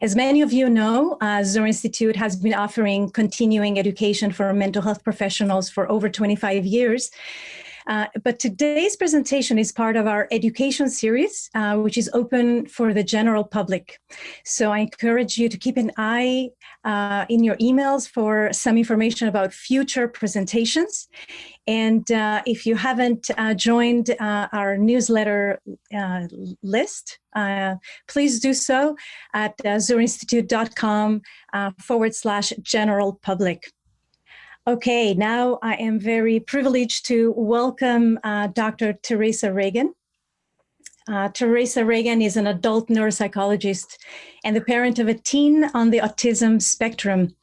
As many of you know, Zor Institute has been offering continuing education for mental health professionals for over 25 years. But today's presentation is part of our education series, which is open for the general public. So I encourage you to keep an eye in your emails for some information about future presentations. And if you haven't joined our newsletter list, please do so at zorinstitute.com/general public. Okay, now I am very privileged to welcome Dr. Theresa Regan. Theresa Regan is an adult neuropsychologist and the parent of a teen on the autism spectrum.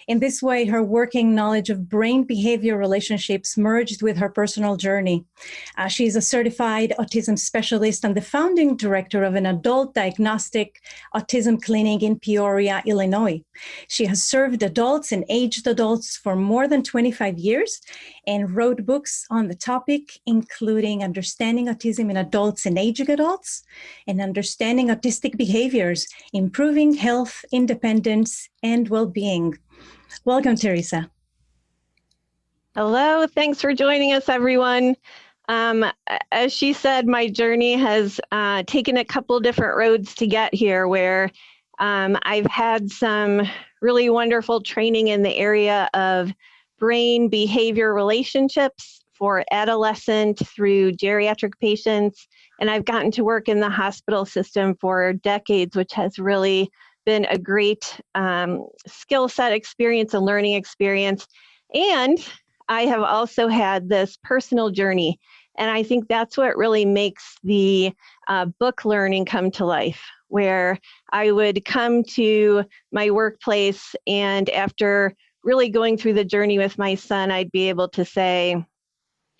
In this way, her working knowledge of brain behavior relationships merged with her personal journey. She is a certified autism specialist and the founding director of an adult diagnostic autism clinic in Peoria, Illinois. She has served adults and aged adults for more than 25 years and wrote books on the topic, including Understanding Autism in Adults and Aging Adults and Understanding Autistic Behaviors, Improving Health, Independence, and Well-Being. Welcome, Theresa. Hello, thanks for joining us, everyone. As she said, my journey has taken a couple different roads to get here, where I've had some really wonderful training in the area of brain behavior relationships for adolescent through geriatric patients. And I've gotten to work in the hospital system for decades, which has really been a great skill set experience and learning experience. And I have also had this personal journey. And I think that's what really makes the book learning come to life, where I would come to my workplace and after really going through the journey with my son, I'd be able to say,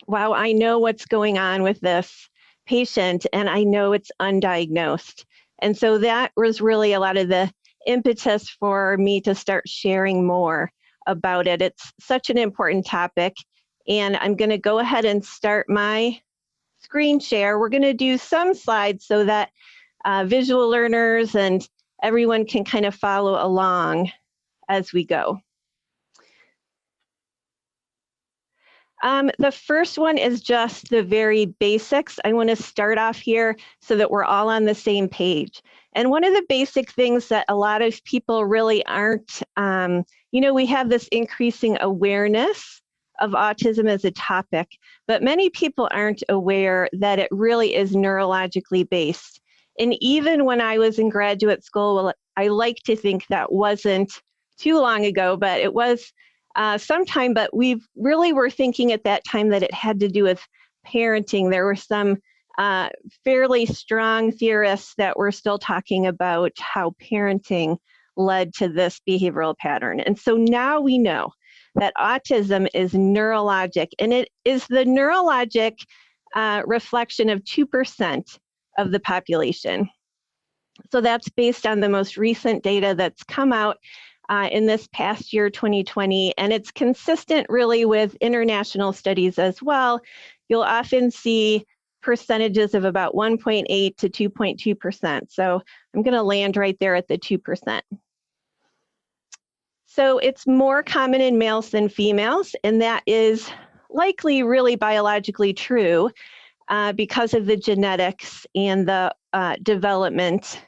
wow, I know what's going on with this patient and I know it's undiagnosed. And so that was really a lot of the impetus for me to start sharing more about it. It's such an important topic. And I'm going to go ahead and start my screen share. We're going to do some slides so that visual learners and everyone can kind of follow along as we go. The first one is just the very basics. I want to start off here so that we're all on the same page. And one of the basic things that a lot of people really aren't, we have this increasing awareness of autism as a topic, but many people aren't aware that it really is neurologically based. And even when I was in graduate school, well, I like to think that wasn't too long ago, but it was sometime, but we really were thinking at that time that it had to do with parenting. There were some fairly strong theorists that were still talking about how parenting led to this behavioral pattern. And so now we know that autism is neurologic, and it is the neurologic reflection of 2% of the population. So that's based on the most recent data that's come out in this past year, 2020, and it's consistent really with international studies as well. You'll often see percentages of about 1.8 to 2.2%. So I'm going to land right there at the 2%. So it's more common in males than females, and that is likely really biologically true because of the genetics and the development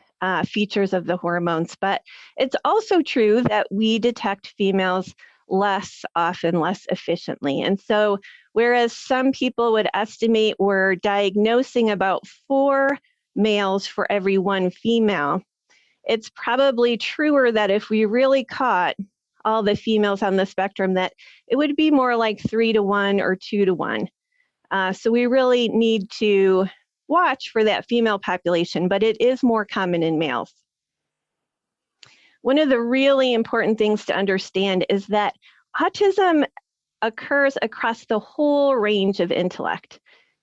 features of the hormones. But it's also true that we detect females less often, less efficiently. And so whereas some people would estimate we're diagnosing about 4 males for every 1 female, it's probably truer that if we really caught all the females on the spectrum, that it would be more like 3 to 1 or 2 to 1. So we really need to watch for that female population, but it is more common in males. One of the really important things to understand is that autism occurs across the whole range of intellect.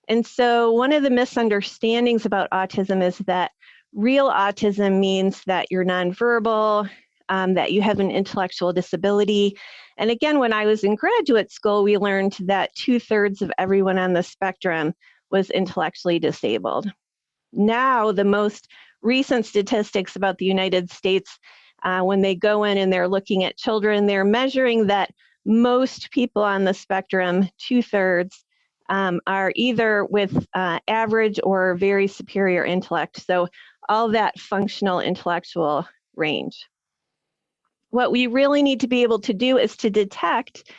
And so one of the misunderstandings about autism is that real autism means that you're nonverbal, that you have an intellectual disability. And again, when I was in graduate school, we learned that 2/3 of everyone on the spectrum was intellectually disabled. Now, the most recent statistics about the United States when they go in and they're looking at children, they're measuring that most people on the spectrum, 2/3, are either with average or very superior intellect. So all that functional intellectual range. What we really need to be able to do is to detect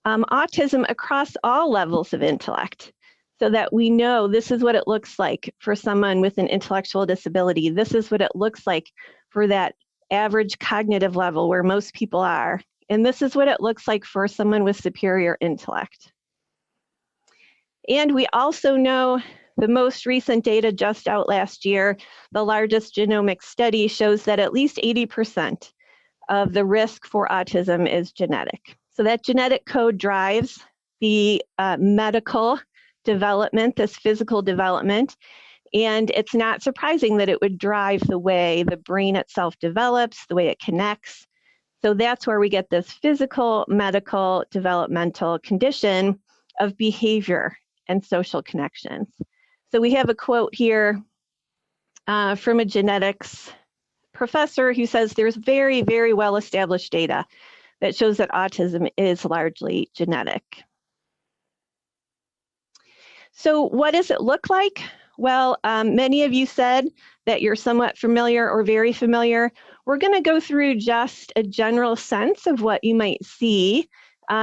autism across all levels of intellect, so that we know this is what it looks like for someone with an intellectual disability. This is what it looks like for that average cognitive level where most people are. And this is what it looks like for someone with superior intellect. And we also know the most recent data just out last year, the largest genomic study shows that at least 80% of the risk for autism is genetic. So that genetic code drives the medical development, this physical development, and it's not surprising that it would drive the way the brain itself develops, the way it connects. So that's where we get this physical, medical, developmental condition of behavior and social connections. So we have a quote here from a genetics professor who says there's very, very well-established data that shows that autism is largely genetic. So what does it look like? Well, many of you said that you're somewhat familiar or very familiar. We're going to go through just a general sense of what you might see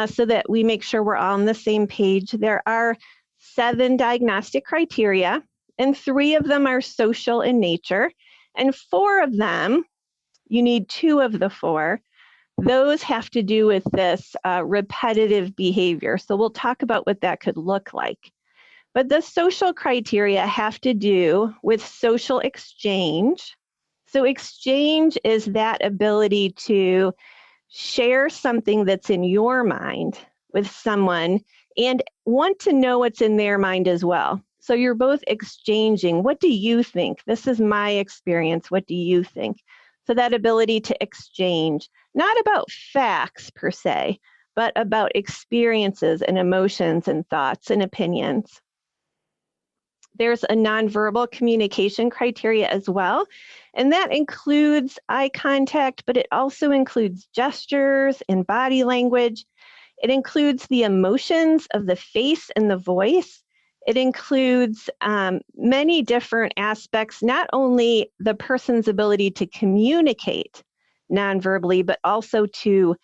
so that we make sure we're all on the same page. There are 7 diagnostic criteria, and 3 of them are social in nature, and 4 of them, you need 2 of the 4. Those have to do with this repetitive behavior. So we'll talk about what that could look like. But the social criteria have to do with social exchange. So exchange is that ability to share something that's in your mind with someone and want to know what's in their mind as well. So you're both exchanging. What do you think? This is my experience. What do you think? So that ability to exchange, not about facts per se, but about experiences and emotions and thoughts and opinions. There's a nonverbal communication criteria as well, and that includes eye contact, but it also includes gestures and body language. It includes the emotions of the face and the voice. It includes many different aspects, not only the person's ability to communicate nonverbally, but also to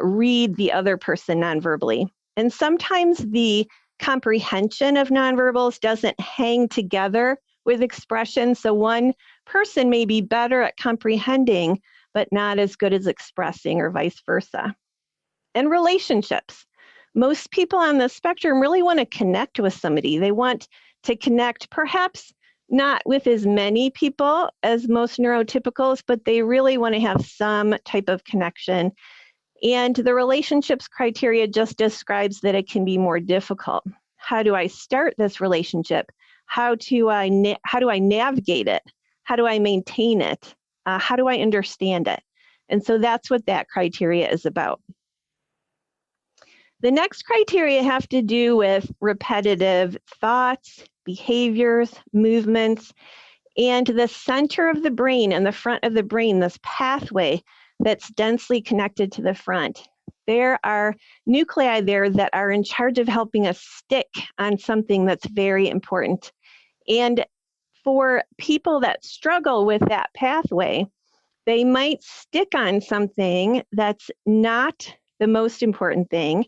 read the other person nonverbally. And sometimes the comprehension of nonverbals doesn't hang together with expression. So one person may be better at comprehending, but not as good as expressing, or vice versa. And relationships. Most people on the spectrum really want to connect with somebody. They want to connect, perhaps not with as many people as most neurotypicals, but they really want to have some type of connection. And the relationships criteria just describes that it can be more difficult. How do I start this relationship? How do I navigate it? How do I maintain it? How do I understand it? And so that's what that criteria is about. The next criteria have to do with repetitive thoughts, behaviors, movements, and the center of the brain and the front of the brain, this pathway that's densely connected to the front. There are nuclei there that are in charge of helping us stick on something that's very important. And for people that struggle with that pathway, they might stick on something that's not the most important thing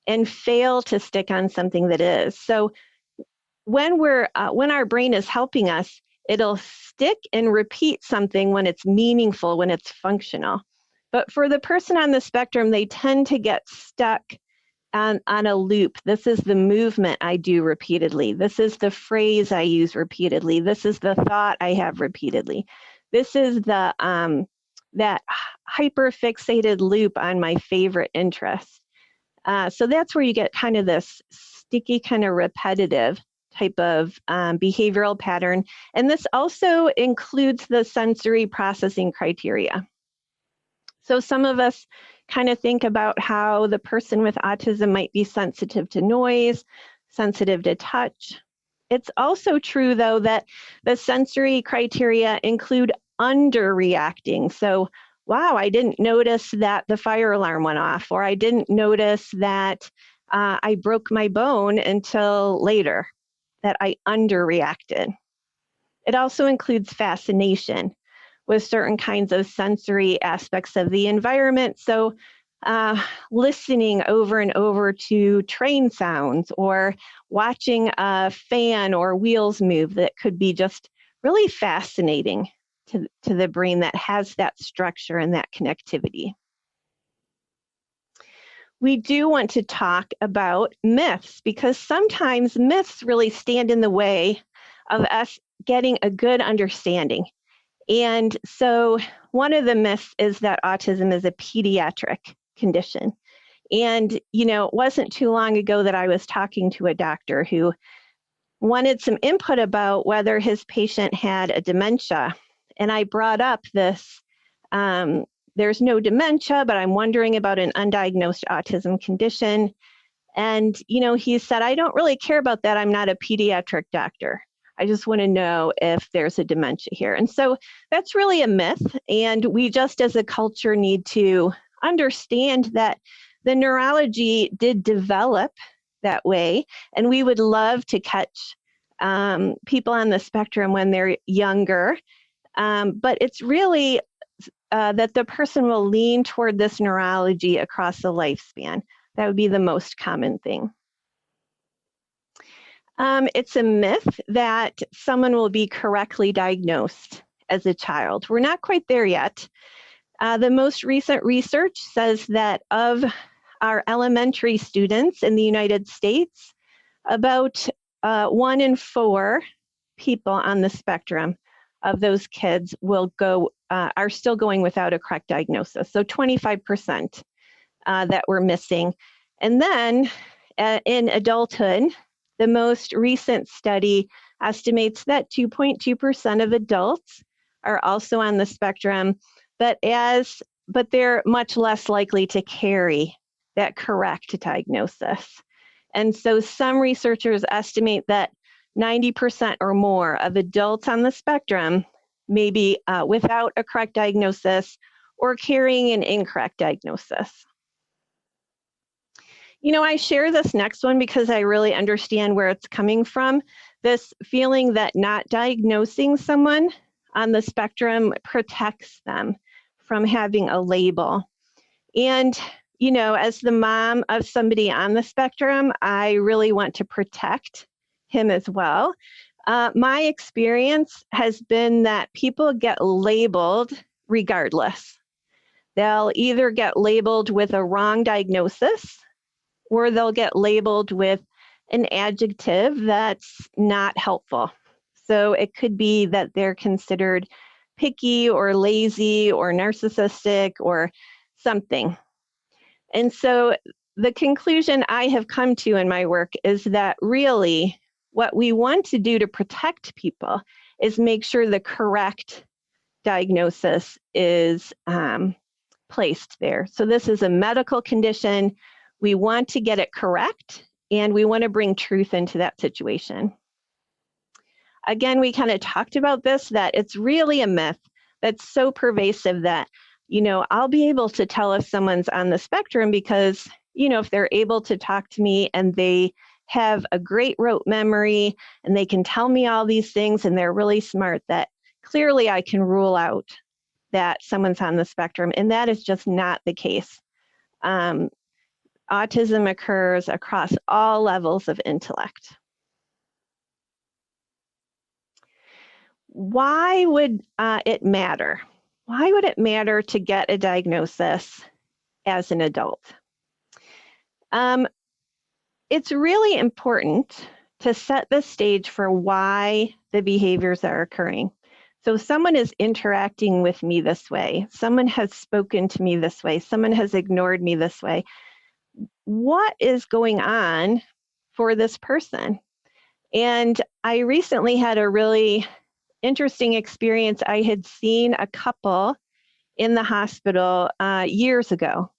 and fail to stick on something that is. So when our brain is helping us, it'll stick and repeat something when it's meaningful, when it's functional. But for the person on the spectrum, they tend to get stuck on a loop. This is the movement I do repeatedly. This is the phrase I use repeatedly. This is the thought I have repeatedly. This is the that hyper-fixated loop on my favorite interest. So that's where you get kind of this sticky, kind of repetitive type of behavioral pattern. And this also includes the sensory processing criteria. So some of us kind of think about how the person with autism might be sensitive to noise, sensitive to touch. It's also true, though, that the sensory criteria include underreacting. So wow, I didn't notice that the fire alarm went off, or I didn't notice that I broke my bone until later, that I underreacted. It also includes fascination with certain kinds of sensory aspects of the environment. So listening over and over to train sounds, or watching a fan or wheels move, that could be just really fascinating to the brain that has that structure and that connectivity. We do want to talk about myths, because sometimes myths really stand in the way of us getting a good understanding. And so one of the myths is that autism is a pediatric condition. And, it wasn't too long ago that I was talking to a doctor who wanted some input about whether his patient had a dementia. And I brought up this, there's no dementia, but I'm wondering about an undiagnosed autism condition. And, he said, I don't really care about that. I'm not a pediatric doctor. I just want to know if there's a dementia here. And so that's really a myth. And we just as a culture need to understand that the neurology did develop that way. And we would love to catch people on the spectrum when they're younger. But it's really that the person will lean toward this neurology across the lifespan. That would be the most common thing. It's a myth that someone will be correctly diagnosed as a child. We're not quite there yet. The most recent research says that of our elementary students in the United States, about 1 in 4 people on the spectrum of those kids will are still going without a correct diagnosis. So 25% that we're missing. And then in adulthood, the most recent study estimates that 2.2% of adults are also on the spectrum, but they're much less likely to carry that correct diagnosis. And so some researchers estimate that 90% or more of adults on the spectrum may be without a correct diagnosis or carrying an incorrect diagnosis. I share this next one because I really understand where it's coming from. This feeling that not diagnosing someone on the spectrum protects them from having a label. And, as the mom of somebody on the spectrum, I really want to protect him as well. My experience has been that people get labeled regardless. They'll either get labeled with a wrong diagnosis, or they'll get labeled with an adjective that's not helpful. So it could be that they're considered picky or lazy or narcissistic or something. And so the conclusion I have come to in my work is that really what we want to do to protect people is make sure the correct diagnosis is placed there. So this is a medical condition. We want to get it correct, and we want to bring truth into that situation. Again, we kind of talked about this, that it's really a myth that's so pervasive that, I'll be able to tell if someone's on the spectrum because, if they're able to talk to me and they have a great rote memory and they can tell me all these things and they're really smart, that clearly I can rule out that someone's on the spectrum, and that is just not the case. Autism occurs across all levels of intellect. Why would it matter? Why would it matter to get a diagnosis as an adult? It's really important to set the stage for why the behaviors are occurring. So someone is interacting with me this way. Someone has spoken to me this way. Someone has ignored me this way. What is going on for this person? And I recently had a really interesting experience. I had seen a couple in the hospital years ago,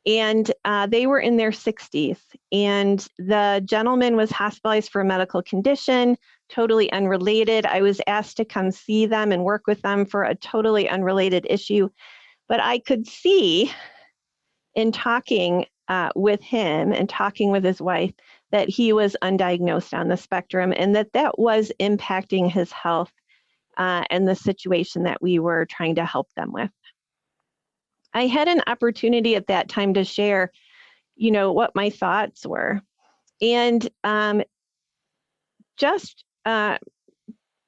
and they were in their 60s. And the gentleman was hospitalized for a medical condition, totally unrelated. I was asked to come see them and work with them for a totally unrelated issue. But I could see in talking with him and talking with his wife that he was undiagnosed on the spectrum, and that was impacting his health and the situation that we were trying to help them with. I had an opportunity at that time to share, what my thoughts were. And just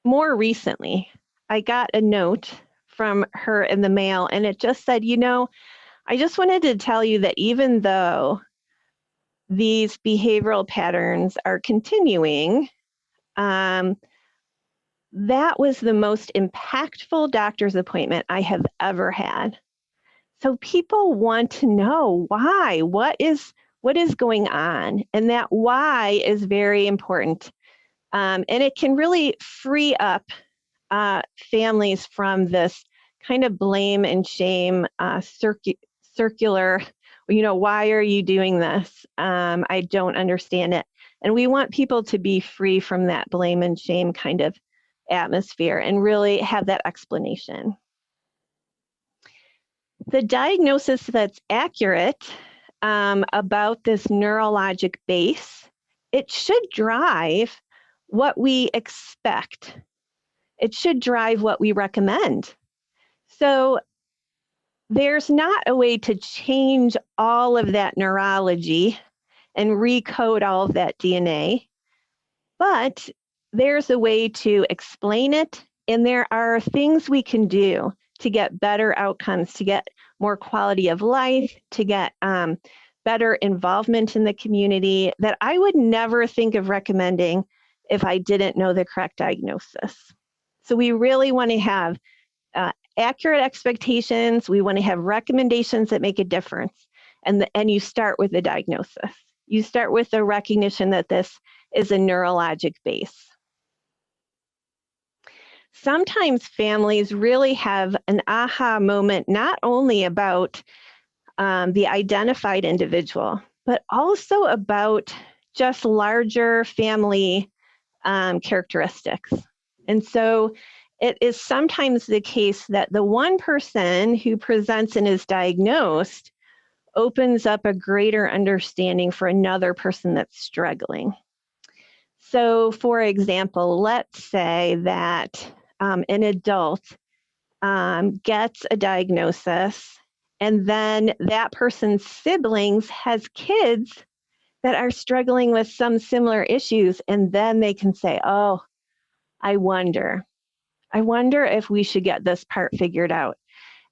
more recently, I got a note from her in the mail, and it just said, I just wanted to tell you that even though these behavioral patterns are continuing, that was the most impactful doctor's appointment I have ever had. So people want to know why, what is going on, and that why is very important. And it can really free up families from this kind of blame and shame circular, why are you doing this? I don't understand it. And we want people to be free from that blame and shame kind of atmosphere and really have that explanation. The diagnosis that's accurate about this neurologic base, it should drive what we expect. It should drive what we recommend. So there's not a way to change all of that neurology and recode all of that DNA, but there's a way to explain it, and there are things we can do to get better outcomes, to get more quality of life, to get better involvement in the community that I would never think of recommending if I didn't know the correct diagnosis. So we really want to have accurate expectations. We want to have recommendations that make a difference. And you start with the diagnosis. You start with the recognition that this is a neurologic base. Sometimes families really have an aha moment, not only about the identified individual, but also about just larger family characteristics. And so it is sometimes the case that the one person who presents and is diagnosed opens up a greater understanding for another person that's struggling. So for example, let's say that an adult gets a diagnosis, and then that person's siblings has kids that are struggling with some similar issues, and then they can say, oh, I wonder if we should get this part figured out.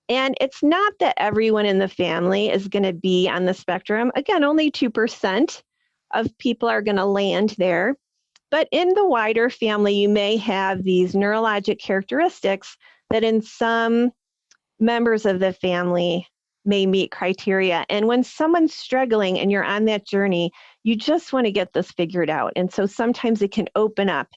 And it's not that everyone in the family is going to be on the spectrum. Again, only 2% of people are going to land there. But in the wider family, you may have these neurologic characteristics that in some members of the family may meet criteria. And when someone's struggling and you're on that journey, you just want to get this figured out. And so sometimes it can open up.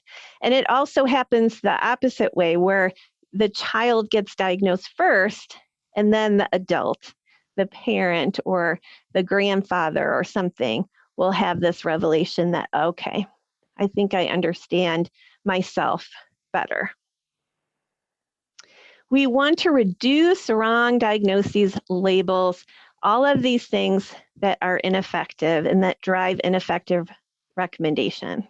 And it also happens the opposite way, where the child gets diagnosed first, and then the adult, the parent or the grandfather or something, will have this revelation that, okay, I think I understand myself better. We want to reduce wrong diagnoses, labels, all of these things that are ineffective and that drive ineffective recommendations.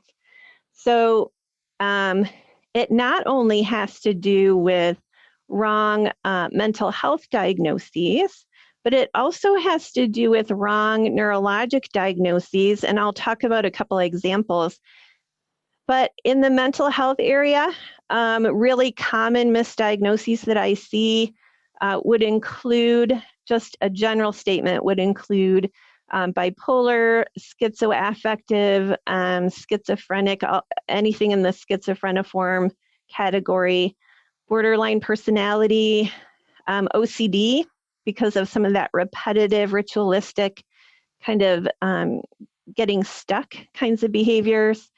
So it not only has to do with wrong mental health diagnoses, but it also has to do with wrong neurologic diagnoses. And I'll talk about a couple of examples. But in the mental health area, really common misdiagnoses that I see would include, just a general statement would include bipolar, schizoaffective, schizophrenic, anything in the schizophreniform category, borderline personality, OCD, because of some of that repetitive, ritualistic kind of getting stuck kinds of behaviors.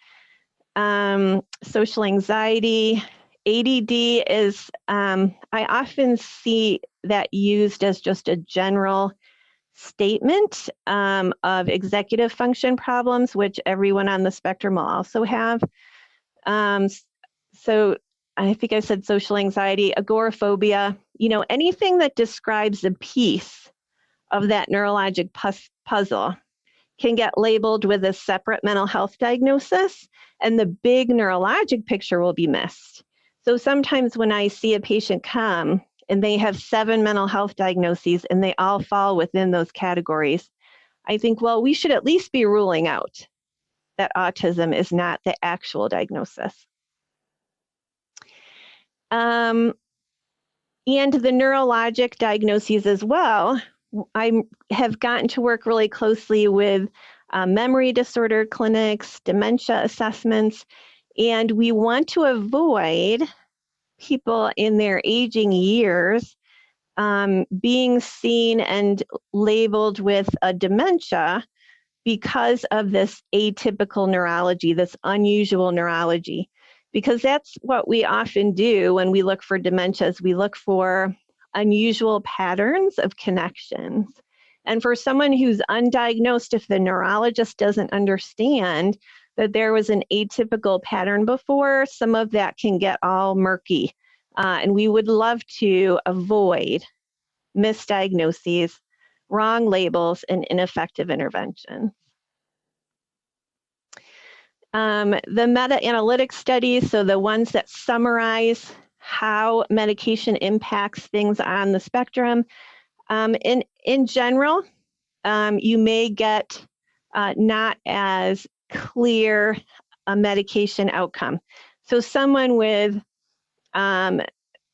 Social anxiety, ADD is, I often see that used as just a general statement of executive function problems, which everyone on the spectrum will also have. So I think I said social anxiety, agoraphobia, anything that describes a piece of that neurologic puzzle can get labeled with a separate mental health diagnosis, and the big neurologic picture will be missed. So sometimes when I see a patient come and they have 7 mental health diagnoses and they all fall within those categories, I think, well, we should at least be ruling out that autism is not the actual diagnosis. And the neurologic diagnoses as well, I have gotten to work really closely with memory disorder clinics, dementia assessments, and we want to avoid people in their aging years being seen and labeled with a dementia because of this atypical neurology, this unusual neurology. Because that's what we often do when we look for dementias. We look for unusual patterns of connections. And for someone who's undiagnosed, if the neurologist doesn't understand that there was an atypical pattern before, some of that can get all murky. And we would love to avoid misdiagnoses, wrong labels, and ineffective interventions. The meta-analytic studies, so the ones that summarize how medication impacts things on the spectrum, in general, you may get not as clear a medication outcome. So someone with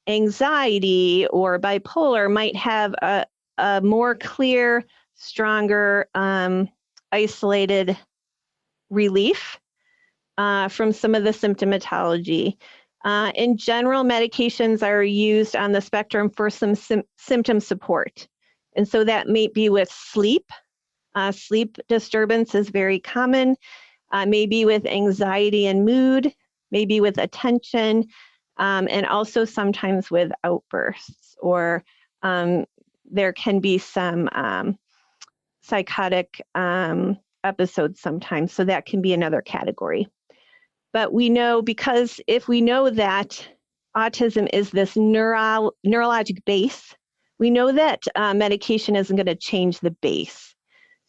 anxiety or bipolar might have a more clear, stronger, isolated relief from some of the symptomatology. In general, medications are used on the spectrum for some symptom support. And so that may be with sleep. Sleep disturbance is very common, maybe with anxiety and mood, maybe with attention, and also sometimes with outbursts, or there can be some psychotic episodes sometimes, so that can be another category. But we know, because if we know that autism is this neurologic base, we know that medication isn't going to change the base.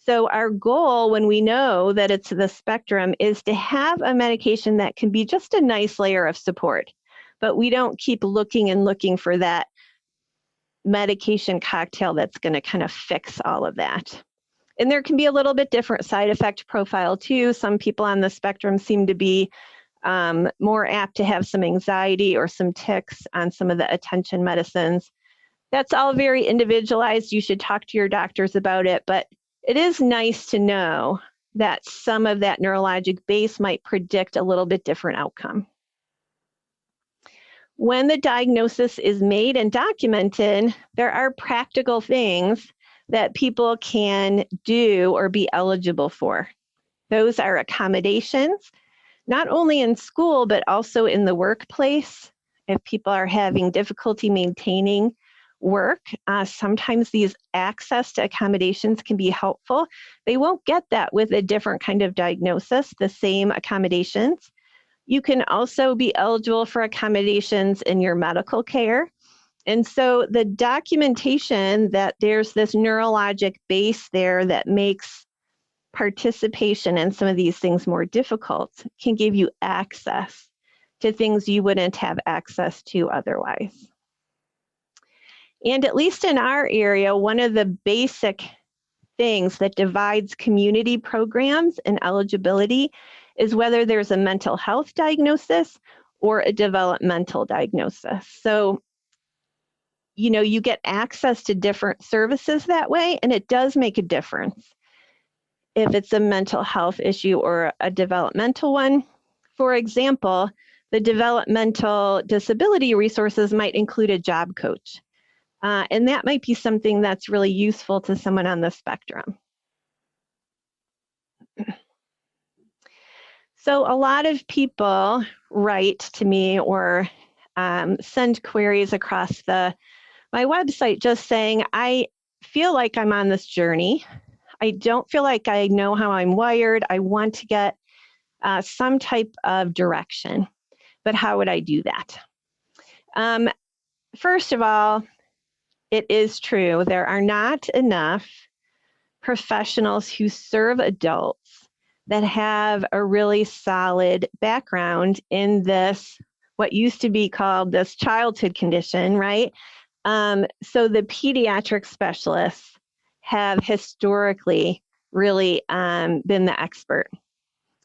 So our goal, when we know that it's the spectrum, is to have a medication that can be just a nice layer of support. But we don't keep looking and looking for that medication cocktail that's going to kind of fix all of that. And there can be a little bit different side effect profile too. Some people on the spectrum seem to be more apt to have some anxiety or some tics on some of the attention medicines. That's all very individualized. You should talk to your doctors about it, but it is nice to know that some of that neurologic base might predict a little bit different outcome. When the diagnosis is made and documented, there are practical things that people can do or be eligible for. Those are accommodations, not only in school, but also in the workplace. If people are having difficulty maintaining work, sometimes these access to accommodations can be helpful. They won't get that with a different kind of diagnosis, the same accommodations. You can also be eligible for accommodations in your medical care. And so the documentation that there's this neurologic base there that makes participation in some of these things more difficult can give you access to things you wouldn't have access to otherwise. And at least in our area, one of the basic things that divides community programs and eligibility is whether there's a mental health diagnosis or a developmental diagnosis. So, you get access to different services that way, and it does make a difference if it's a mental health issue or a developmental one. For example, the developmental disability resources might include a job coach. And that might be something that's really useful to someone on the spectrum. So a lot of people write to me or send queries across my website just saying, I feel like I'm on this journey. I don't feel like I know how I'm wired. I want to get some type of direction, but how would I do that? First of all, it is true. There are not enough professionals who serve adults that have a really solid background in this, what used to be called this childhood condition, right? So the pediatric specialists have historically really been the expert.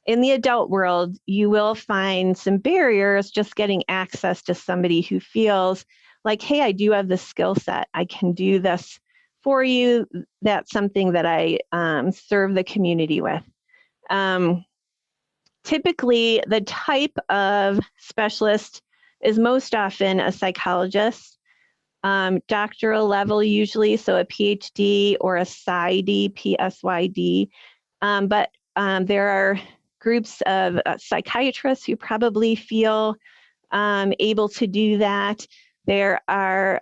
In the adult world, you will find some barriers just getting access to somebody who feels like, hey, I do have the skill set. I can do this for you. That's something that I serve the community with. Typically, the type of specialist is most often a psychologist, doctoral level usually, so a PhD or a PsyD, PSYD. But there are groups of psychiatrists who probably feel able to do that. There are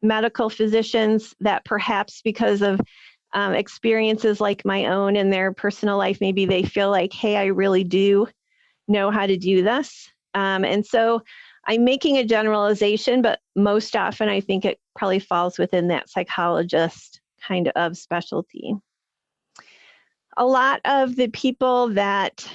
medical physicians that perhaps because of experiences like my own in their personal life, maybe they feel like, hey, I really do know how to do this. And so I'm making a generalization, but most often I think it probably falls within that psychologist kind of specialty. A lot of the people that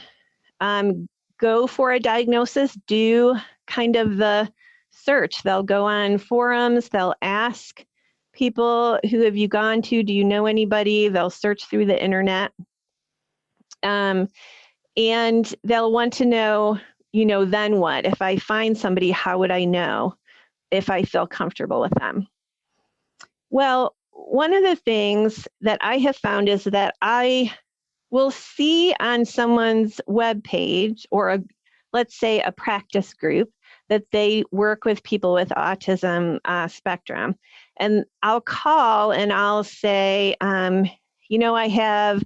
go for a diagnosis do kind of the search. They'll go on forums, they'll ask people, who have you gone to? Do you know anybody? They'll search through the internet. And they'll want to know, then what? If I find somebody, how would I know if I feel comfortable with them? Well, one of the things that I have found is that I will see on someone's webpage or let's say a practice group that they work with people with autism spectrum. And I'll call and I'll say, I have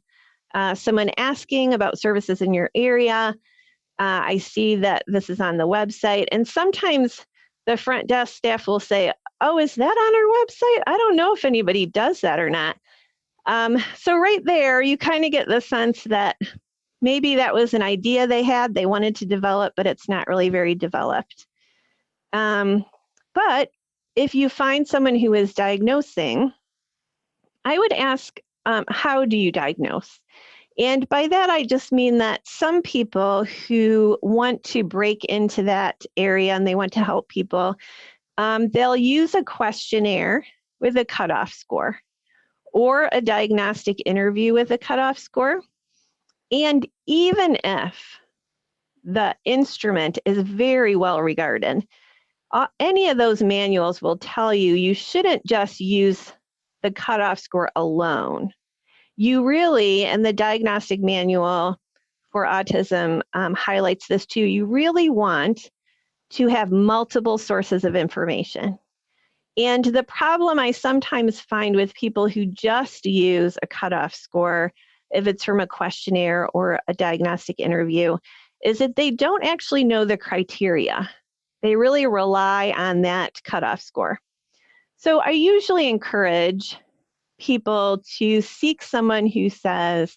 someone asking about services in your area. I see that this is on the website. And sometimes the front desk staff will say, oh, is that on our website? I don't know if anybody does that or not. So right there, you kind of get the sense that maybe that was an idea they had, they wanted to develop, but it's not really very developed. But if you find someone who is diagnosing, I would ask, how do you diagnose? And by that, I just mean that some people who want to break into that area and they want to help people, they'll use a questionnaire with a cutoff score or a diagnostic interview with a cutoff score. And even if the instrument is very well regarded, any of those manuals will tell you you shouldn't just use the cutoff score alone. You really, and the diagnostic manual for autism highlights this too, you really want to have multiple sources of information. And the problem I sometimes find with people who just use a cutoff score, if it's from a questionnaire or a diagnostic interview, is that they don't actually know the criteria. They really rely on that cutoff score. So I usually encourage people to seek someone who says,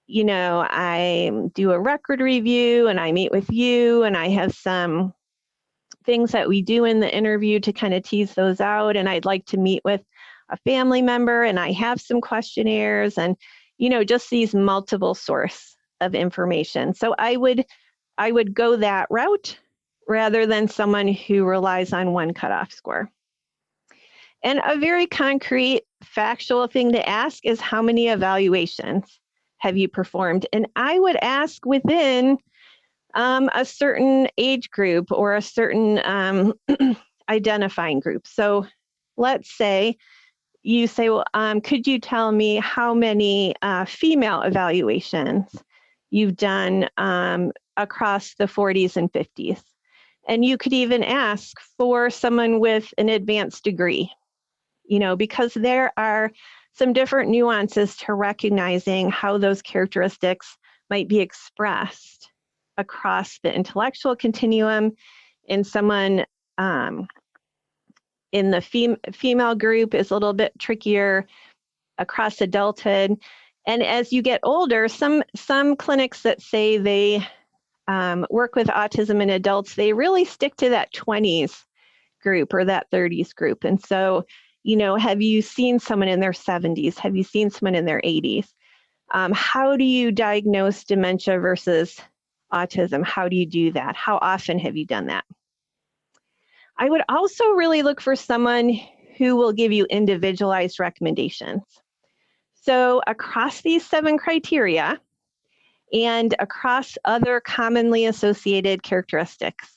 I do a record review and I meet with you and I have some things that we do in the interview to kind of tease those out. And I'd like to meet with a family member and I have some questionnaires and, just these multiple source of information. So I would go that route rather than someone who relies on one cutoff score. And a very concrete, factual thing to ask is how many evaluations have you performed? And I would ask within a certain age group or a certain identifying group. So let's say you say, well, could you tell me how many female evaluations you've done across the 40s and 50s? And you could even ask for someone with an advanced degree, because there are some different nuances to recognizing how those characteristics might be expressed across the intellectual continuum. In someone in the female group is a little bit trickier across adulthood. And as you get older, some clinics that say they work with autism in adults, they really stick to that 20s group or that 30s group. And so, have you seen someone in their 70s? Have you seen someone in their 80s? How do you diagnose dementia versus autism? How do you do that? How often have you done that? I would also really look for someone who will give you individualized recommendations. So across these 7 criteria and across other commonly associated characteristics,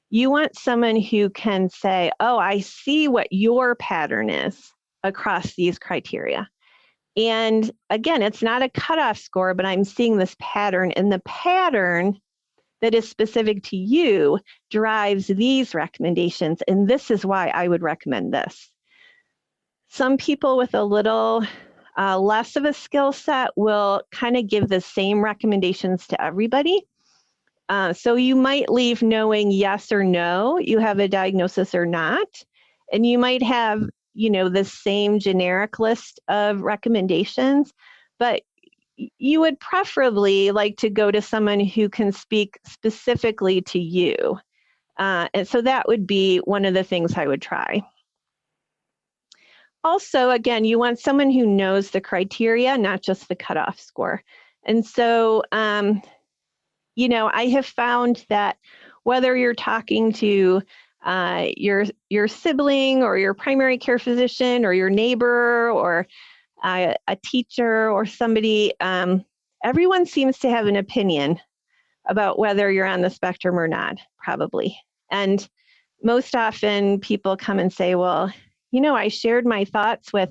you want someone who can say, oh, I see what your pattern is across these criteria. And again, it's not a cutoff score, but I'm seeing this pattern, and the pattern that is specific to you drives these recommendations, and this is why I would recommend this. Some people with a little less of a skill set will kind of give the same recommendations to everybody. So you might leave knowing yes or no, you have a diagnosis or not, and you might have, the same generic list of recommendations, but you would preferably like to go to someone who can speak specifically to you. And so that would be one of the things I would try. Also, again, you want someone who knows the criteria, not just the cutoff score. And so, I have found that whether you're talking to your sibling or your primary care physician or your neighbor or a teacher or somebody, everyone seems to have an opinion about whether you're on the spectrum or not, probably. And most often people come and say, well, I shared my thoughts with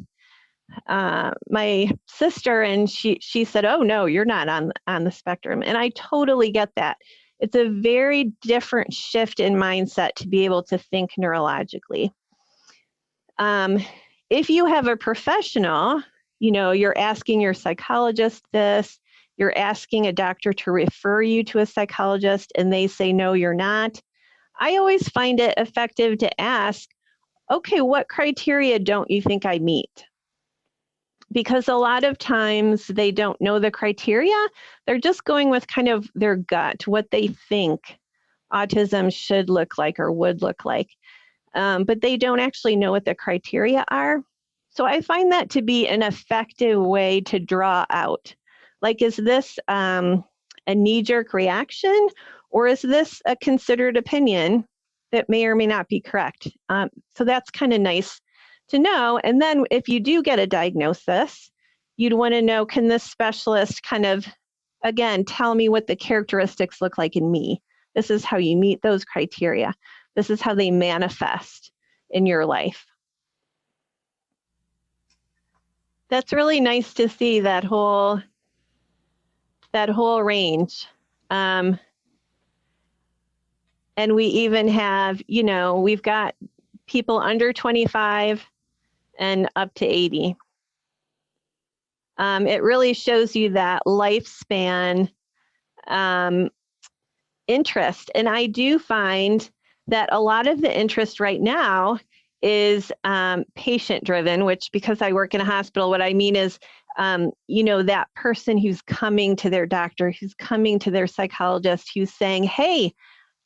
my sister, and she said, oh no, you're not on the spectrum. And I totally get that. It's a very different shift in mindset to be able to think neurologically. If you have a professional, you're asking your psychologist this, you're asking a doctor to refer you to a psychologist, and they say, no, you're not. I always find it effective to ask, okay, what criteria don't you think I meet? Because a lot of times they don't know the criteria. They're just going with kind of their gut, what they think autism should look like or would look like. But they don't actually know what the criteria are. So I find that to be an effective way to draw out. Like, is this a knee-jerk reaction, or is this a considered opinion that may or may not be correct? So that's kind of nice to know. And then if you do get a diagnosis, you'd want to know, can this specialist kind of, again, tell me what the characteristics look like in me? This is how you meet those criteria. This is how they manifest in your life. That's really nice to see that whole range. And we even have, we've got people under 25 and up to 80. It really shows you that lifespan interest. And I do find that a lot of the interest right now is patient driven, which, because I work in a hospital, what I mean is, that person who's coming to their doctor, who's coming to their psychologist, who's saying, hey,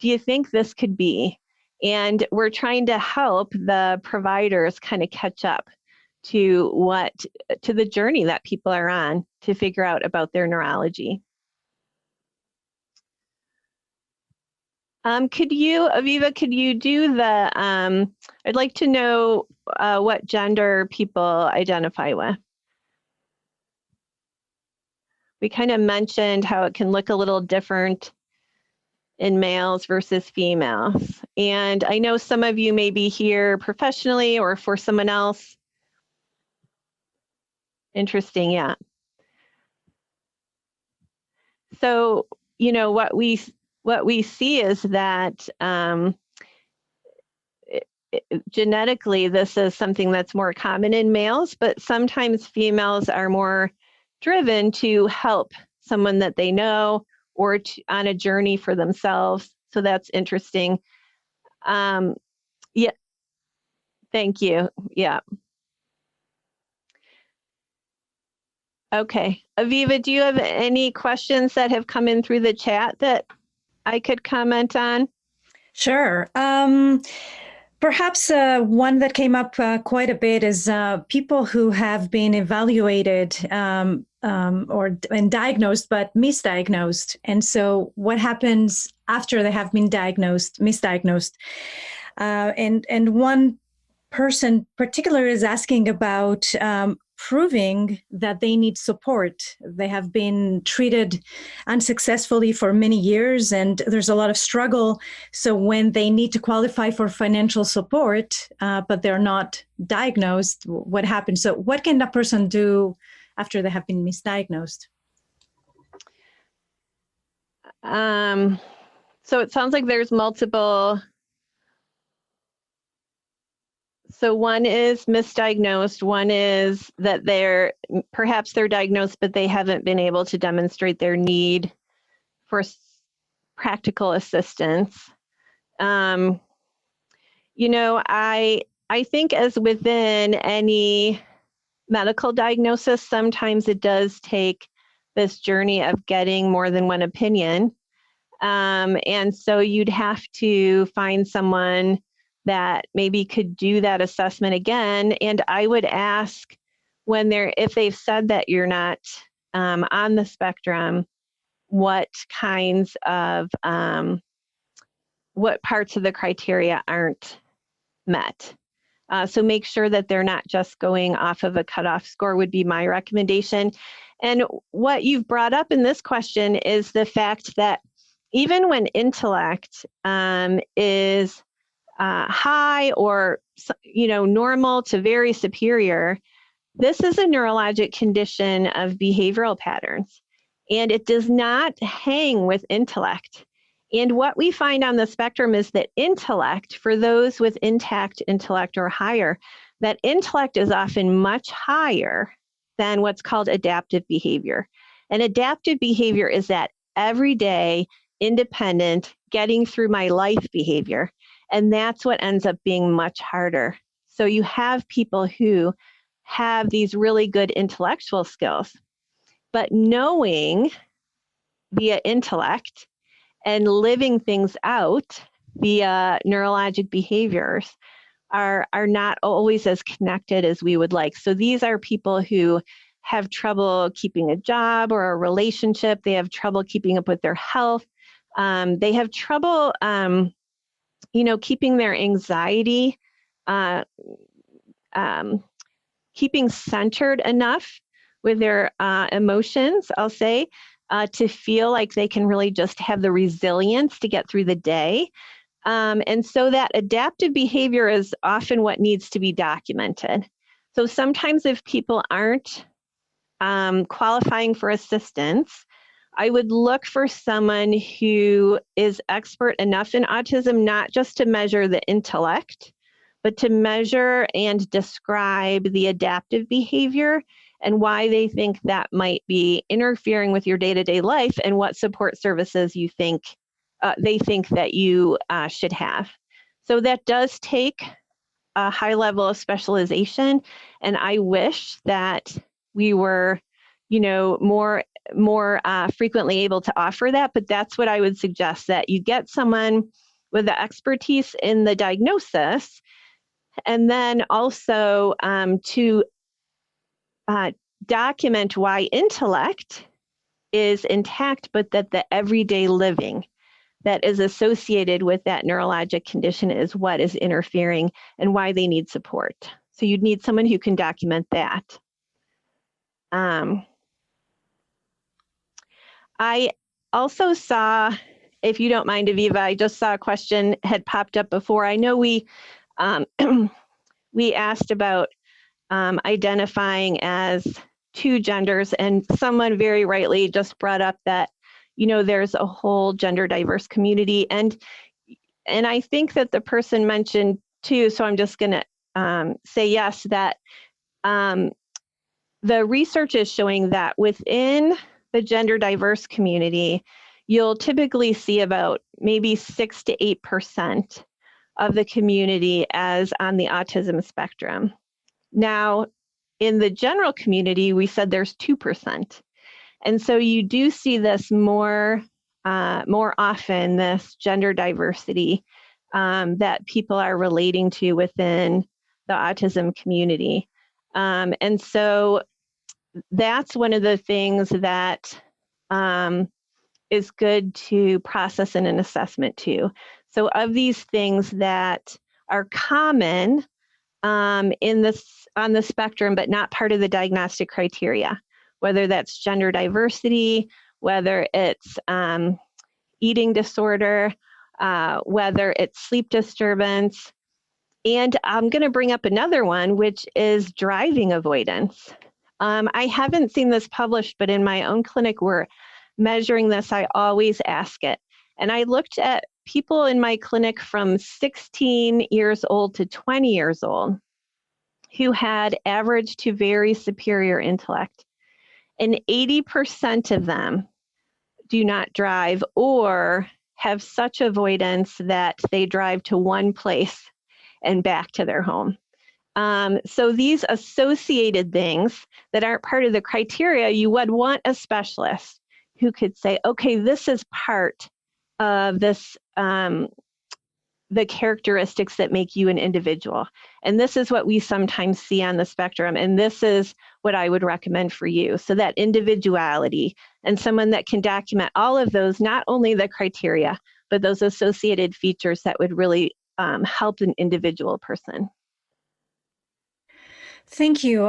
do you think this could be? And we're trying to help the providers kind of catch up to the journey that people are on to figure out about their neurology. Aviva, could you do the, I'd like to know what gender people identify with. We kind of mentioned how it can look a little different in males versus females. And I know some of you may be here professionally or for someone else. Interesting, yeah. So, what we see is that genetically, this is something that's more common in males, but sometimes females are more driven to help someone that they know or on a journey for themselves. So that's interesting. Yeah, thank you. Yeah. Okay. Aviva, do you have any questions that have come in through the chat that I could comment on? Sure. Perhaps one that came up quite a bit is people who have been evaluated and diagnosed, but misdiagnosed. And so, what happens after they have been misdiagnosed? And one person particular is asking about proving that they need support. They have been treated unsuccessfully for many years, and there's a lot of struggle. So when they need to qualify for financial support, but they're not diagnosed, what happens? So what can that person do after they have been misdiagnosed? So it sounds like there's multiple. So one is misdiagnosed, one is that perhaps they're diagnosed, but they haven't been able to demonstrate their need for practical assistance. You know, I think as within any medical diagnosis, sometimes it does take this journey of getting more than one opinion. And so you'd have to find someone that maybe could do that assessment again. And I would ask if they've said that you're not on the spectrum, what kinds of, what parts of the criteria aren't met. So make sure that they're not just going off of a cutoff score would be my recommendation. And what you've brought up in this question is the fact that even when intellect is high or normal to very superior, this is a neurologic condition of behavioral patterns, and it does not hang with intellect. And what we find on the spectrum is that intellect, for those with intact intellect or higher, that intellect is often much higher than what's called adaptive behavior. And adaptive behavior is that everyday, independent, getting through my life behavior. And that's what ends up being much harder. So you have people who have these really good intellectual skills, but knowing via intellect and living things out via neurologic behaviors are not always as connected as we would like. So these are people who have trouble keeping a job or a relationship. They have trouble keeping up with their health. They have trouble, keeping their anxiety, keeping centered enough with their emotions, I'll say, to feel like they can really just have the resilience to get through the day. And so that adaptive behavior is often what needs to be documented. So sometimes if people aren't qualifying for assistance, I would look for someone who is expert enough in autism, not just to measure the intellect, but to measure and describe the adaptive behavior and why they think that might be interfering with your day-to-day life and what support services you think they think that you should have. So that does take a high level of specialization, and I wish that we were, more frequently able to offer that. But that's what I would suggest, that you get someone with the expertise in the diagnosis, and then also to document why intellect is intact, but that the everyday living that is associated with that neurologic condition is what is interfering and why they need support. So you'd need someone who can document that. I also saw, if you don't mind, Aviva, I just saw a question had popped up before. I know we we asked about identifying as two genders, and someone very rightly just brought up that, there's a whole gender diverse community. And I think that the person mentioned too, so I'm just going to say yes, that the research is showing that within the gender diverse community, you'll typically see about maybe 6 to 8% of the community as on the autism spectrum. Now, in the general community, we said there's 2%. And so you do see this more more often this gender diversity that people are relating to within the autism community. And so that's one of the things that is good to process in an assessment too. So of these things that are common on the spectrum, but not part of the diagnostic criteria, whether that's gender diversity, whether it's eating disorder, whether it's sleep disturbance. And I'm going to bring up another one, which is driving avoidance. I haven't seen this published, but in my own clinic, we're measuring this. I always ask it. And I looked at people in my clinic from 16 years old to 20 years old who had average to very superior intellect. And 80% of them do not drive or have such avoidance that they drive to one place and back to their home. So these associated things that aren't part of the criteria, you would want a specialist who could say, okay, this is part of this, the characteristics that make you an individual. And this is what we sometimes see on the spectrum. And this is what I would recommend for you. So that individuality and someone that can document all of those, not only the criteria, but those associated features that would really help an individual person. Thank you,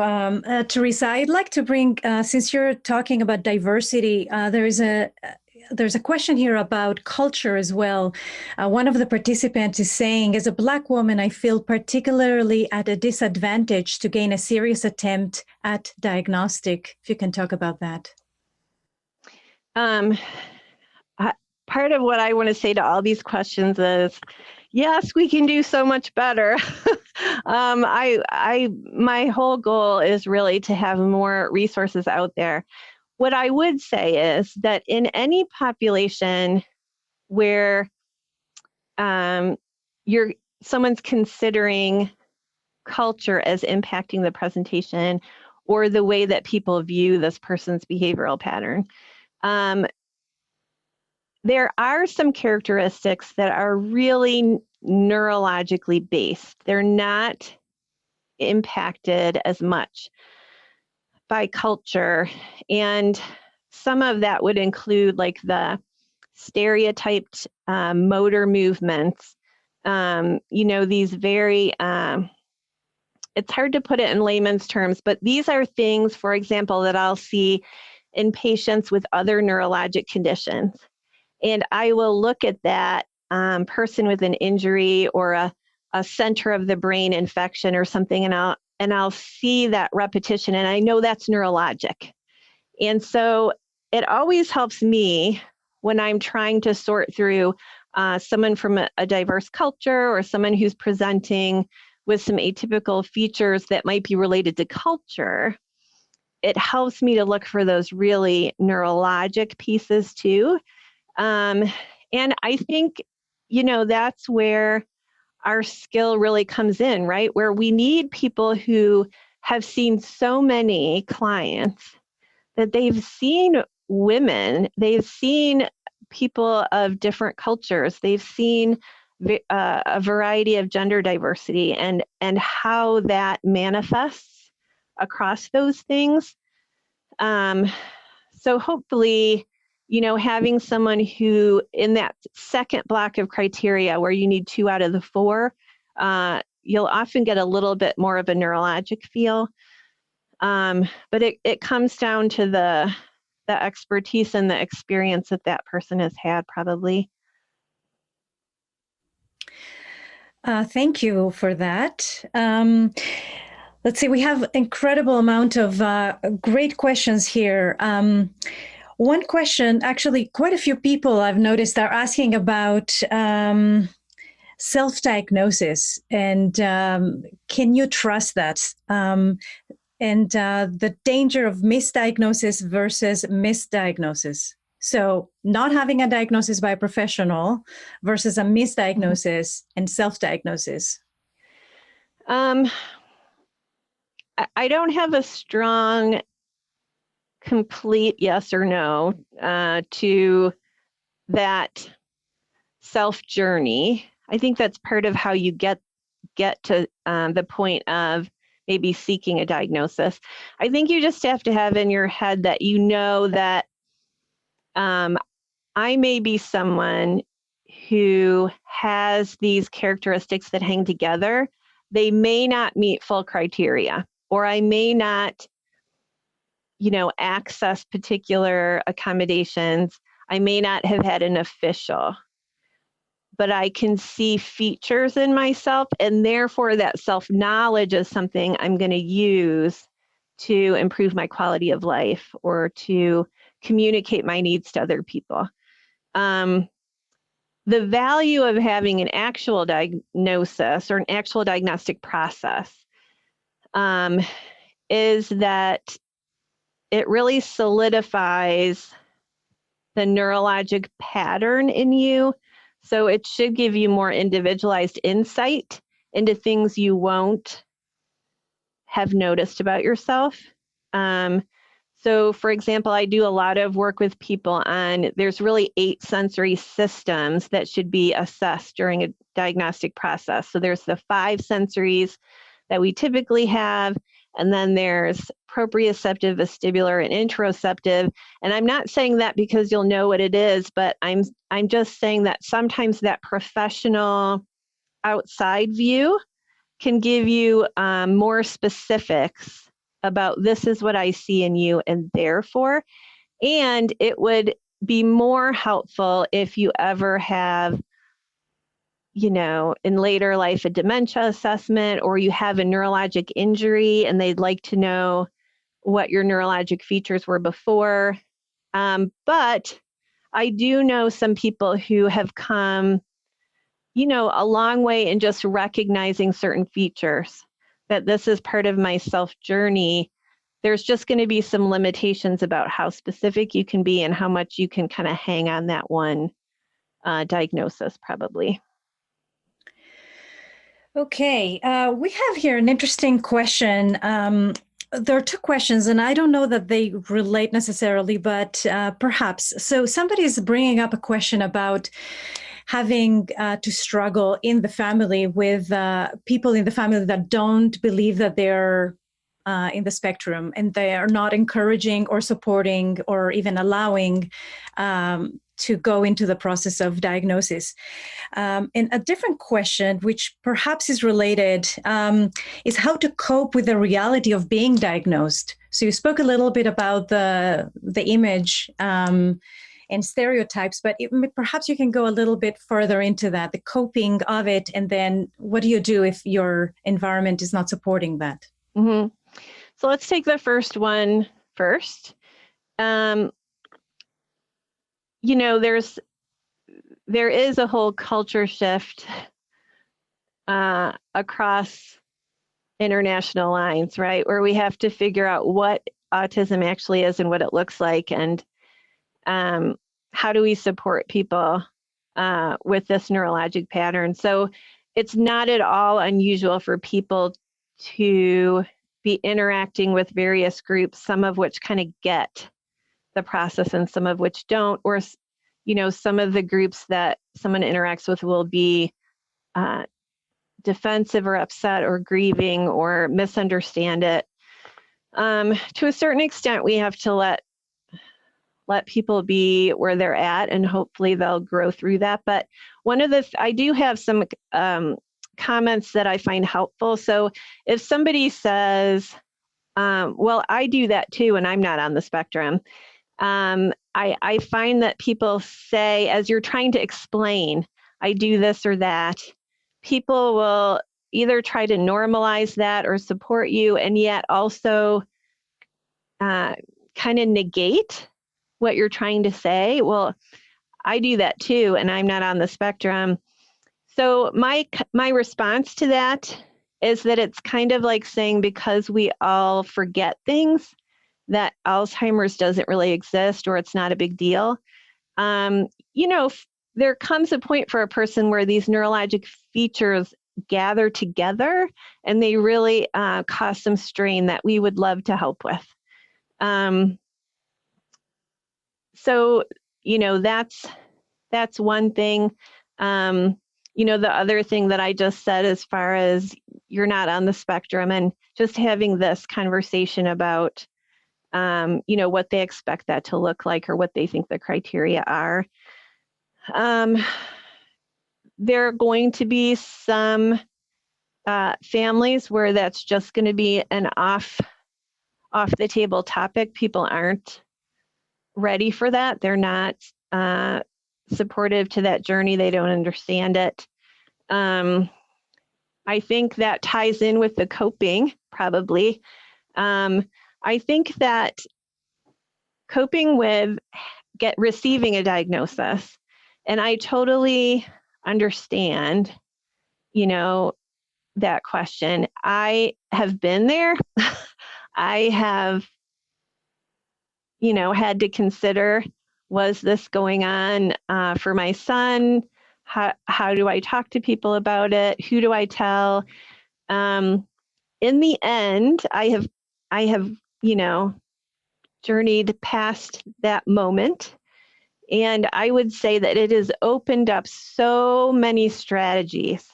Theresa. I'd like to bring, since you're talking about diversity, there's a question here about culture as well. One of the participants is saying, as a Black woman, I feel particularly at a disadvantage to gain a serious attempt at diagnostic. If you can talk about that. Part of what I want to say to all these questions is, yes, we can do so much better. My whole goal is really to have more resources out there. What I would say is that in any population where someone's considering culture as impacting the presentation or the way that people view this person's behavioral pattern, there are some characteristics that are really neurologically based. They're not impacted as much by culture. And some of that would include like the stereotyped motor movements, these very, it's hard to put it in layman's terms, but these are things, for example, that I'll see in patients with other neurologic conditions. And I will look at that person with an injury or a center of the brain infection or something, and I'll see that repetition, and I know that's neurologic. And so it always helps me when I'm trying to sort through someone from a diverse culture or someone who's presenting with some atypical features that might be related to culture. It helps me to look for those really neurologic pieces too. And I think, that's where our skill really comes in, right? Where we need people who have seen so many clients that they've seen women, they've seen people of different cultures, they've seen a variety of gender diversity and how that manifests across those things. So hopefully, having someone who in that second block of criteria where you need 2 out of the 4, you'll often get a little bit more of a neurologic feel. But it comes down to the expertise and the experience that person has had probably. Thank you for that. Let's see, we have incredible amount of great questions here. One question, actually, quite a few people I've noticed are asking about self-diagnosis and can you trust that? And the danger of misdiagnosis versus misdiagnosis. So not having a diagnosis by a professional versus a misdiagnosis and self-diagnosis. I don't have a strong, complete yes or no to that self journey, I think that's part of how you get to the point of maybe seeking a diagnosis. I think you just have to have in your head that you know that I may be someone who has these characteristics that hang together. They may not meet full criteria, or I may not, access particular accommodations. I may not have had an official, but I can see features in myself, and therefore that self-knowledge is something I'm going to use to improve my quality of life or to communicate my needs to other people. The value of having an actual diagnosis or an actual diagnostic process is that it really solidifies the neurologic pattern in you. So it should give you more individualized insight into things you won't have noticed about yourself. So for example, I do a lot of work with people on, there's really 8 sensory systems that should be assessed during a diagnostic process. So there's the 5 sensories that we typically have, and then there's proprioceptive, vestibular, and interoceptive. And I'm not saying that because you'll know what it is, but I'm just saying that sometimes that professional outside view can give you more specifics about this is what I see in you, and therefore, and it would be more helpful if you ever have, in later life, a dementia assessment, or you have a neurologic injury and they'd like to know what your neurologic features were before. But I do know some people who have come, a long way in just recognizing certain features, that this is part of my self journey. There's just going to be some limitations about how specific you can be and how much you can kind of hang on that one diagnosis, probably. Okay, we have here an interesting question. There are 2 questions, and I don't know that they relate necessarily, but perhaps. So somebody's bringing up a question about having to struggle in the family with people in the family that don't believe that they're in the spectrum, and they are not encouraging or supporting or even allowing to go into the process of diagnosis. And a different question, which perhaps is related, is how to cope with the reality of being diagnosed. So you spoke a little bit about the image and stereotypes, but perhaps you can go a little bit further into that, the coping of it, and then what do you do if your environment is not supporting that? Mm-hmm. So let's take the first one first. There is a whole culture shift across international lines, right? Where we have to figure out what autism actually is and what it looks like, and how do we support people with this neurologic pattern. So it's not at all unusual for people to be interacting with various groups, some of which kind of get the process and some of which don't, or some of the groups that someone interacts with will be defensive or upset or grieving or misunderstand it. To a certain extent, we have to let people be where they're at, and hopefully they'll grow through that. But I do have some comments that I find helpful. So if somebody says, well, I do that too, and I'm not on the spectrum, I find that people say, as you're trying to explain, I do this or that, people will either try to normalize that or support you, and yet also kind of negate what you're trying to say. Well, I do that too, and I'm not on the spectrum. So my response to that is that it's kind of like saying, because we all forget things, that Alzheimer's doesn't really exist or it's not a big deal. There comes a point for a person where these neurologic features gather together and they really cause some strain that we would love to help with. So, that's that's one thing. The other thing that I just said, as far as you're not on the spectrum, and just having this conversation about, what they expect that to look like or what they think the criteria are. There are going to be some families where that's just going to be an off the table topic. People aren't ready for that. They're not supportive to that journey. They don't understand it. I think that ties in with the coping, probably. I think that coping with receiving a diagnosis, and I totally understand, that question. I have been there. I have, had to consider, was this going on for my son? How do I talk to people about it? Who do I tell? In the end, I have, journeyed past that moment. And I would say that it has opened up so many strategies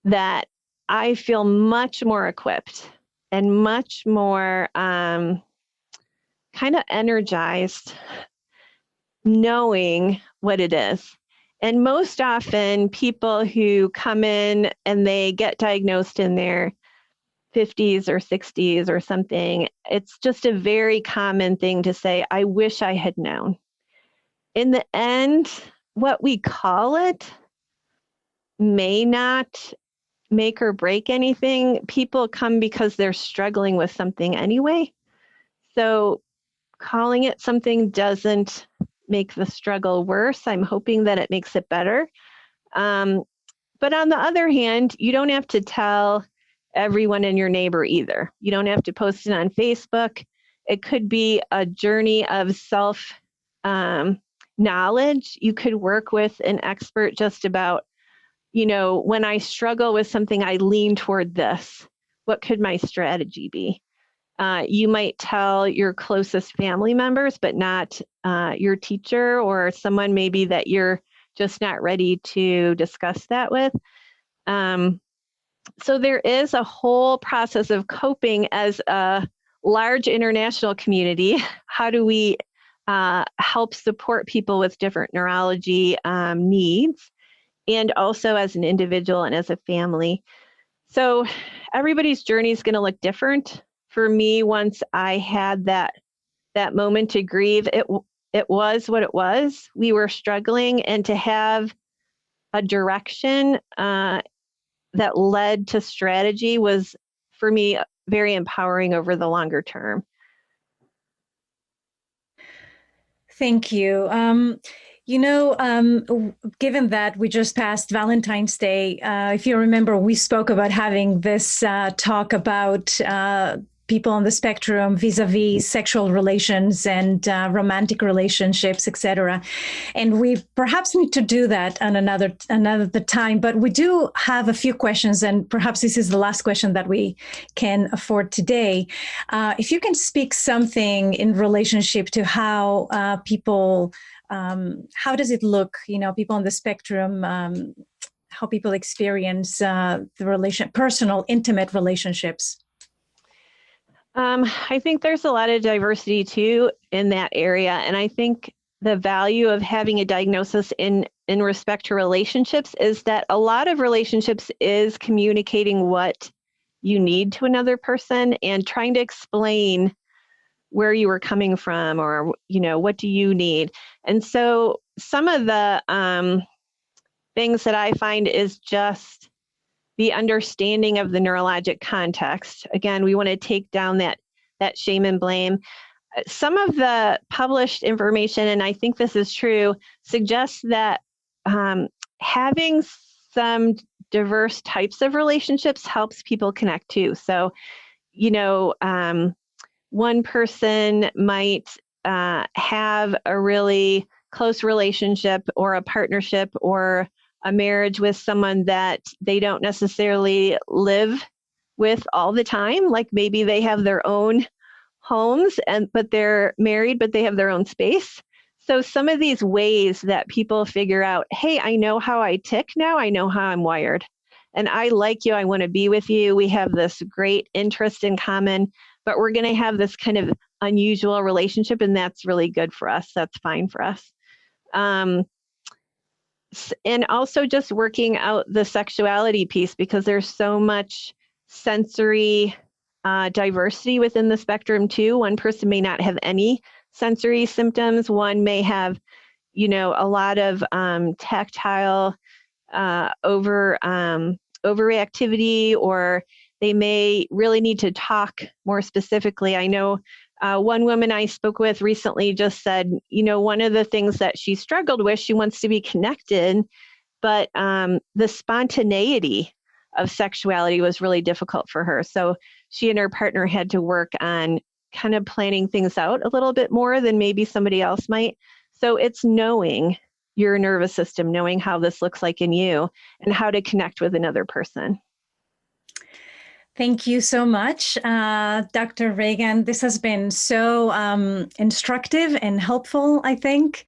that I feel much more equipped and much more kind of energized knowing what it is. And most often people who come in and they get diagnosed in their 50s or 60s or something, it's just a very common thing to say, I wish I had known. In the end, what we call it may not make or break anything. People come because they're struggling with something anyway. So calling it something doesn't make the struggle worse. I'm hoping that it makes it better. But on the other hand, you don't have to tell everyone in your neighbor either. You don't have to post it on Facebook. It could be a journey of self knowledge. You could work with an expert just about, when I struggle with something, I lean toward this. What could my strategy be? You might tell your closest family members, but not your teacher or someone maybe that you're just not ready to discuss that with. So there is a whole process of coping as a large international community. How do we help support people with different neurology needs, and also as an individual and as a family? So everybody's journey is going to look different. For me, once I had that moment to grieve, it was what it was. We were struggling, and to have a direction that led to strategy was, for me, very empowering over the longer term. Thank you. Given that we just passed Valentine's Day, if you remember, we spoke about having this talk about people on the spectrum vis-a-vis sexual relations and romantic relationships, etc. And we perhaps need to do that on another time. But we do have a few questions, and perhaps this is the last question that we can afford today. If you can speak something in relationship to how people, how does it look? People on the spectrum. How people experience the personal, intimate relationships. I think there's a lot of diversity too in that area. And I think the value of having a diagnosis in respect to relationships is that a lot of relationships is communicating what you need to another person and trying to explain where you were coming from, or, what do you need? And so some of the things that I find is just the understanding of the neurologic context. Again, we want to take down that shame and blame. Some of the published information, and I think this is true, suggests that having some diverse types of relationships helps people connect too. So, one person might have a really close relationship or a partnership or a marriage with someone that they don't necessarily live with all the time. Like maybe they have their own homes, but they're married, but they have their own space. So some of these ways that people figure out, hey, I know how I tick now, I know how I'm wired. And I like you, I want to be with you. We have this great interest in common, but we're going to have this kind of unusual relationship, and that's really good for us. That's fine for us. And also just working out the sexuality piece, because there's so much sensory diversity within the spectrum too. One person may not have any sensory symptoms. One may have, a lot of tactile overreactivity, or they may really need to talk more specifically. I know one woman I spoke with recently just said, one of the things that she struggled with, she wants to be connected, but the spontaneity of sexuality was really difficult for her. So she and her partner had to work on kind of planning things out a little bit more than maybe somebody else might. So it's knowing your nervous system, knowing how this looks like in you and how to connect with another person. Thank you so much, Dr. Regan. This has been so instructive and helpful, I think.